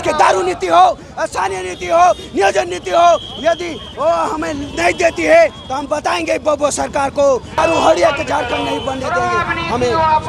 के दारू नीति हो, स्थानीय नीति हो, नियोजन नीति हो, यदि वो हमें नहीं देती है तो हम बताएंगे बब्बो सरकार को दारू हड़िया के झारखंड नहीं बनने देंगे। हमें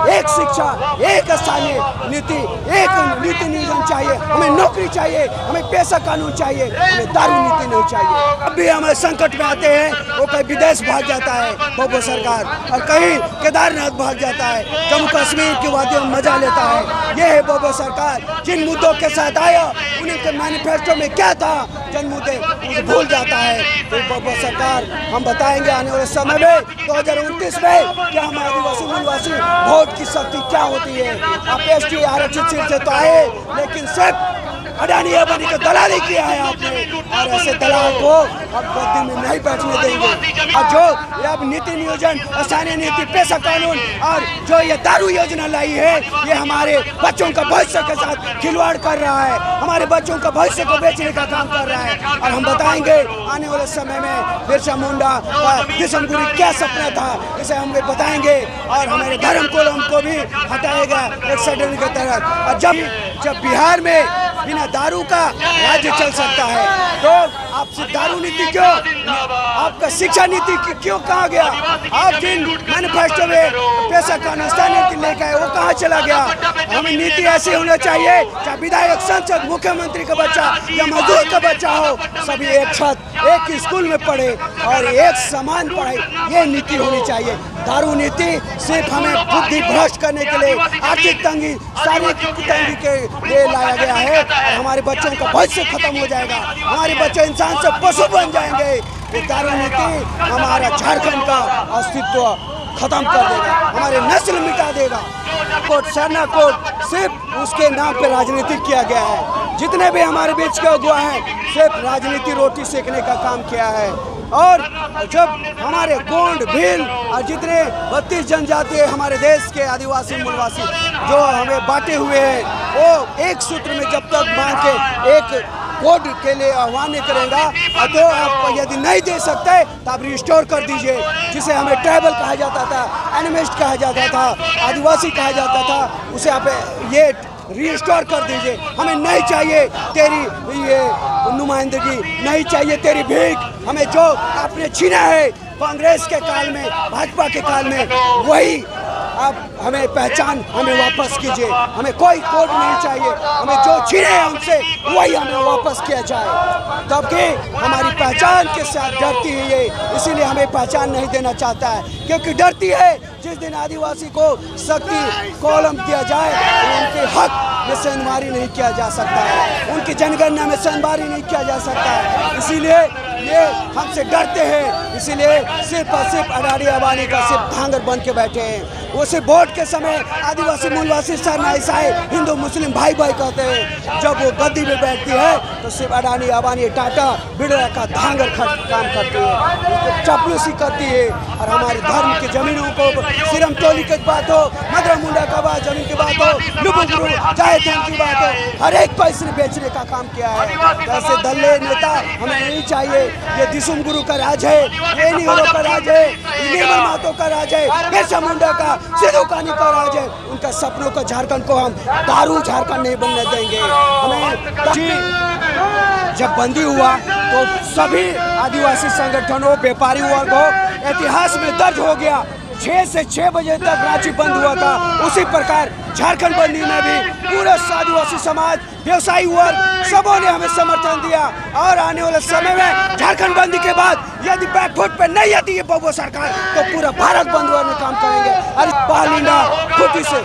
एक शिक्षा, एक स्थानीय नीति, एक नीति नियोजन चाहिए, हमें नौकरी चाहिए, हमें पैसा कानून चाहिए, हमें दारू नीति नहीं चाहिए। अब भी हम संकट में आते हैं, वो कहीं विदेश भाग जाता है बब्बो सरकार, और कहीं केदारनाथ भाग जाता है, जम्मू कश्मीर की वादियों में मजा लेता है। ये है बब्बो सरकार, जिन मुद्दों के साथ आया उनके मैनिफेस्टो में क्या था, जन मुद्दे उसे भूल जाता है। तो बब्बो सरकार हम बताएंगे आने वाले समय में 2029 में क्या हम आदिवासी मूलवासी वोट की शक्ति क्या होती है। आप एसटी आरक्षित सीट से तो आए, लेकिन सिर्फ अडानी अंबानी का दलाली किया है आपने, और ऐसे दलाल को अब गद्दी में नहीं बैठने देंगे। और जो अब नीति नियोजन, स्थानीय नीति, पैसा कानून और जो ये दारू योजना लाई है, ये हमारे बच्चों का भविष्य के साथ खिलवाड़ कर रहा है, हमारे बच्चों का भविष्य को बेचने का काम कर रहा है। और हम बताएंगे आने वाले समय में बिरसा मुंडा का दिसंगुरी क्या सपना था, इसे हम बताएंगे, और हमारे धर्म को भी हटाएगा एक सडन के तरह। और जब बिहार में बिना दारू का राज्य चल सकता है, तो आप दारू नीति क्यों, आपका शिक्षा नीति क्यों कहाँ गया? आप जिन मैनिफेस्टो में पैसा कानून स्थानीय नीति लेकर आए वो कहाँ चला गया? हमें नीति ऐसी होना चाहिए, चाहे विधायक, सांसद, मुख्यमंत्री का बच्चा या मजदूर का बच्चा हो, सभी एक छत, एक स्कूल में पढ़े और एक समान पढ़ाई, ये नीति होनी चाहिए। दारू नीति सिर्फ हमें बुद्धि भ्रष्ट करने के लिए, आर्थिक तंगी, शारीरिक तंगी के लिए लाया गया है, और हमारे बच्चों का भविष्य खत्म हो जाएगा, हमारे बच्चे इंसान से पशु बन जाएंगे। ये दारू नीति हमारा झारखंड का अस्तित्व खत्म कर देगा, हमारे नस्ल मिटा देगा। कोट सरना कोट सिर्फ उसके नाम पे राजनीति किया गया है। जितने भी हमारे बीच के अगुआ हैं सिर्फ राजनीति रोटी सेकने का काम किया है। और जब हमारे गोंड, भील और जितने 32 जनजाति हमारे देश के आदिवासी मूलवासी जो हमें बांटे हुए हैं, वो एक सूत्र में जब तक बांध के एक कोड के लिए आह्वान नहीं करेगा, तो आप यदि नहीं दे सकते तो आप रिस्टोर कर दीजिए, जिसे हमें ट्राइबल कहा जाता था, एनिमिस्ट कहा जाता था, आदिवासी कहा जाता था, उसे आप ये रिस्टोर कर दीजिए। हमें नहीं चाहिए तेरी ये नुमाइंदगी, नहीं चाहिए तेरी भीख, हमें जो आपने छीना है कांग्रेस के काल में, भाजपा के काल में, वही आप हमें पहचान हमें वापस कीजिए। हमें कोई कोड नहीं चाहिए, हमें जो छीने हैं उनसे वही हमें वापस किया जाए। तबकि हमारी पहचान के साथ डरती है ये, इसीलिए हमें पहचान नहीं देना चाहता है, क्योंकि डरती है जिस दिन आदिवासी को शक्ति कॉलम दिया जाए तो उनके हक में सेंधमारी नहीं किया जा सकता है, उनकी जनगणना में सेंधमारी नहीं किया जा सकता है। इसीलिए ये हमसे डरते हैं, इसीलिए सिर्फ और सिर्फ अडानी अंबानी का सिर्फ धांगर बन के बैठे हैं। वो सिर्फ वोट के समय आदिवासी मूलवासी सरना ईसाई हिंदू मुस्लिम भाई भाई कहते हैं, जब वो गद्दी में बैठती है तो सिर्फ अडानी अंबानी टाटा बिरला का धांगर काम करती है, चपलूसी करती है। और हमारे धर्म की जमीनों को सिरम टोली की बात हो, मदरा मुंडा का बात जमीन की बात हो, लुबुंगरू जायद की बात हो, हर एक को इसने बेचने का काम किया है। ऐसे दल्ले नेता हमें नहीं चाहिए। ये दिसुमगुरु का राज है, ये निहरो का राज है, निर्मल महतो का राज है, बिरसा मुंडा का, सिद्धू कान्हू का राज है। उनका सपनों का झारखंड को हम दारू झारखंड नहीं बनने देंगे। हमें जब बंदी हुआ तो सभी आदिवासी संगठनों, व्यापारी वर्ग हो, इतिहास में दर्ज हो गया 6 से 6 बजे तक रांची बंद हुआ था। उसी प्रकार झारखंड बंदी में भी पूरा आदिवासी समाज, व्यवसायी वर्ग सबों ने हमें समर्थन दिया। और आने वाले समय में झारखंड बंदी के बाद यदि बैकफुट पे नहीं आती है बब्बो सरकार तो पूरा भारत बंद होने काम करेंगे। अरे पहली ना खुटी से